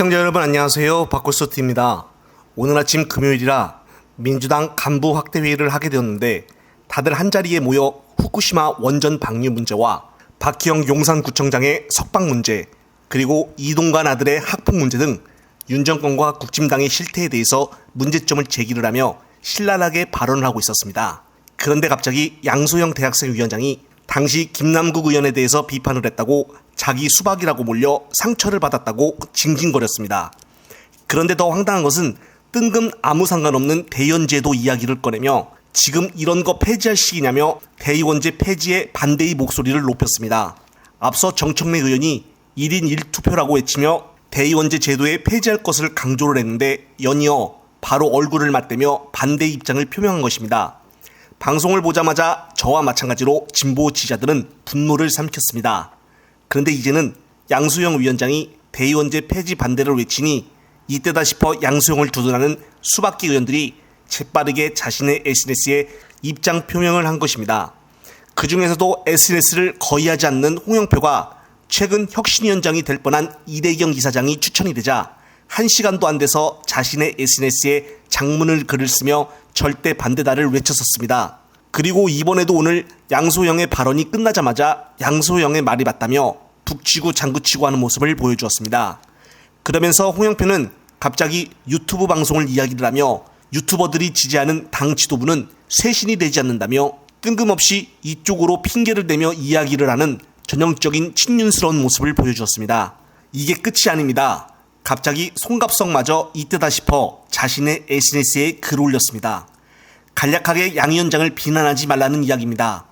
시청자 여러분 안녕하세요. 박골소트입니다. 오늘 아침 금요일이라 민주당 간부 확대 회의를 하게 되었는데 다들 한자리에 모여 후쿠시마 원전 방류 문제와 박희영 용산구청장의 석방 문제 그리고 이동관 아들의 학폭 문제 등 윤 정권과 국진당의 실태에 대해서 문제점을 제기를 하며 신랄하게 발언을 하고 있었습니다. 그런데 갑자기 양소영 대학생 위원장이 당시 김남국 의원에 대해서 비판을 했다고 자기 수박이라고 몰려 상처를 받았다고 징징거렸습니다. 그런데 더 황당한 것은 뜬금 아무 상관없는 대의원제도 이야기를 꺼내며 지금 이런 거 폐지할 시기냐며 대의원제 폐지에 반대의 목소리를 높였습니다. 앞서 정청래 의원이 1인 1투표라고 외치며 대의원제 제도에 폐지할 것을 강조를 했는데 연이어 바로 얼굴을 맞대며 반대의 입장을 표명한 것입니다. 방송을 보자마자 저와 마찬가지로 진보 지지자들은 분노를 삼켰습니다. 그런데 이제는 양소영 위원장이 대의원제 폐지 반대를 외치니 이때다 싶어 양소영을 두둔하는 수박기 의원들이 재빠르게 자신의 SNS에 입장 표명을 한 것입니다. 그 중에서도 SNS를 거의 하지 않는 홍영표가 최근 혁신위원장이 될 뻔한 이대경 이사장이 추천이 되자 1시간도 안 돼서 자신의 SNS에 장문을 글을 쓰며 절대 반대다를 외쳤었습니다. 그리고 이번에도 오늘 양소영의 발언이 끝나자마자 양소영의 말이 맞다며 북치고 장구치고 하는 모습을 보여주었습니다. 그러면서 홍영표는 갑자기 유튜브 방송을 이야기를 하며 유튜버들이 지지하는 당 지도부는 쇄신이 되지 않는다며 뜬금없이 이쪽으로 핑계를 대며 이야기를 하는 전형적인 친윤스러운 모습을 보여주었습니다. 이게 끝이 아닙니다. 갑자기 송갑석마저 이때다 싶어 자신의 SNS에 글을 올렸습니다. 간략하게 양 위원장을 비난하지 말라는 이야기입니다.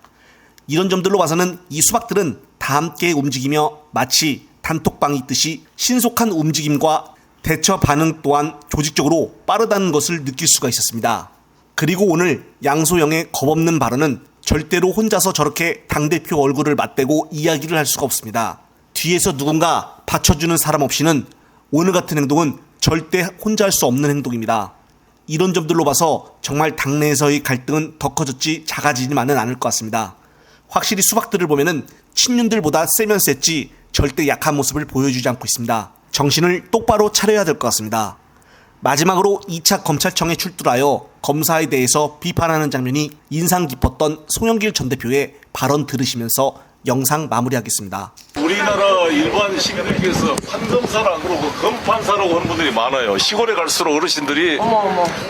이런 점들로 봐서는 이 수박들은 다 함께 움직이며 마치 단톡방이 있듯이 신속한 움직임과 대처 반응 또한 조직적으로 빠르다는 것을 느낄 수가 있었습니다. 그리고 오늘 양소영의 겁없는 발언은 절대로 혼자서 저렇게 당대표 얼굴을 맞대고 이야기를 할 수가 없습니다. 뒤에서 누군가 받쳐주는 사람 없이는 오늘 같은 행동은 절대 혼자 할 수 없는 행동입니다. 이런 점들로 봐서 정말 당내에서의 갈등은 더 커졌지 작아지지만은 않을 것 같습니다. 확실히 수박들을 보면은 친윤들보다 세면 셌지 절대 약한 모습을 보여주지 않고 있습니다. 정신을 똑바로 차려야 될 것 같습니다. 마지막으로 2차 검찰청에 출두하여 검사에 대해서 비판하는 장면이 인상 깊었던 송영길 전 대표의 발언 들으시면서 영상 마무리하겠습니다. 우리나라 일반 시민들께서 판검사를 안 그러고 검판사라고 하는 분들이 많아요. 시골에 갈수록 어르신들이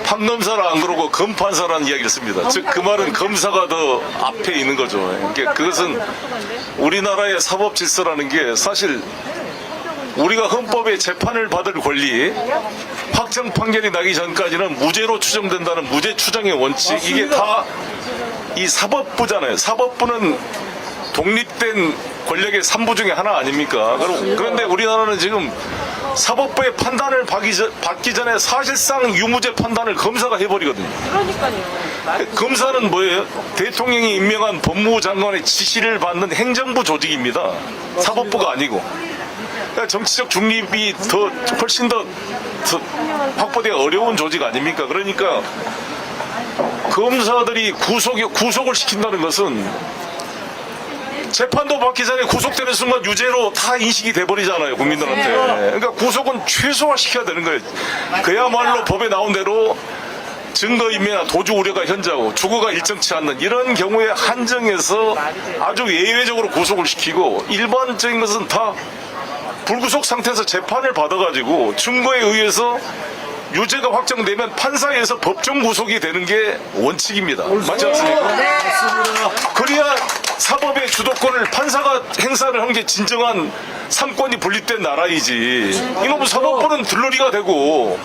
판검사를 안 그러고 검판사라는 이야기를 씁니다. 즉 그 말은 검사가 더 앞에 있는 거죠. 그러니까 그것은 우리나라의 사법 질서라는 게 사실 우리가 헌법에 재판을 받을 권리, 확정 판결이 나기 전까지는 무죄로 추정된다는 무죄 추정의 원칙, 이게 다 이 사법부잖아요. 사법부는 독립된 권력의 3부 중에 하나 아닙니까? 그런데 우리나라는 지금 사법부의 판단을 받기 전에 사실상 유무죄 판단을 검사가 해버리거든요. 그러니까요. 검사는 뭐예요? 대통령이 임명한 법무부 장관의 지시를 받는 행정부 조직입니다. 사법부가 아니고. 그러니까 정치적 중립이 훨씬 더 확보되기 어려운 조직 아닙니까? 그러니까 검사들이 구속을 시킨다는 것은 재판도 받기 전에 구속되는 순간 유죄로 다 인식이 돼버리잖아요, 국민들한테. 그러니까 구속은 최소화시켜야 되는 거예요. 그야말로 법에 나온 대로 증거인멸이나 도주 우려가 현저하고 주거가 일정치 않는 이런 경우에 한정해서 아주 예외적으로 구속을 시키고, 일반적인 것은 다 불구속 상태에서 재판을 받아가지고 증거에 의해서 유죄가 확정되면 판사에서 법정 구속이 되는 게 원칙입니다. 맞지 않습니까? 네. 그래야 사법의 주도권을 판사가 행사를 한 게 진정한 삼권이 분립된 나라이지. 이놈의 사법부는 들러리가 되고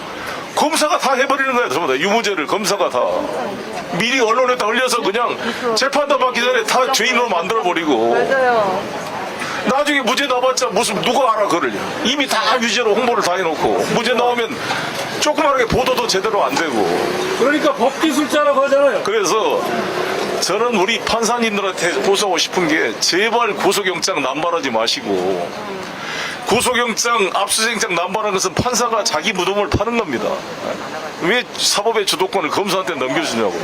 검사가 다 해버리는 거야. 전부 다 유무죄를 검사가 다 미리 언론에다 흘려서 그냥 재판도 받기 전에 다 죄인으로 만들어버리고. 맞아요. 나중에 무죄 나왔자 무슨 누가 알아 그걸. 이미 다 유죄로 홍보를 다 해놓고 무죄 나오면 조그맣게 보도도 제대로 안 되고. 그러니까 법기술자라고 하잖아요. 그래서 저는 우리 판사님들한테 고소하고 싶은 게 제발 구속영장 남발하지 마시고, 구속영장 압수수색영장 남발하는 것은 판사가 자기 무덤을 파는 겁니다. 왜 사법의 주도권을 검사한테 넘겨주냐고.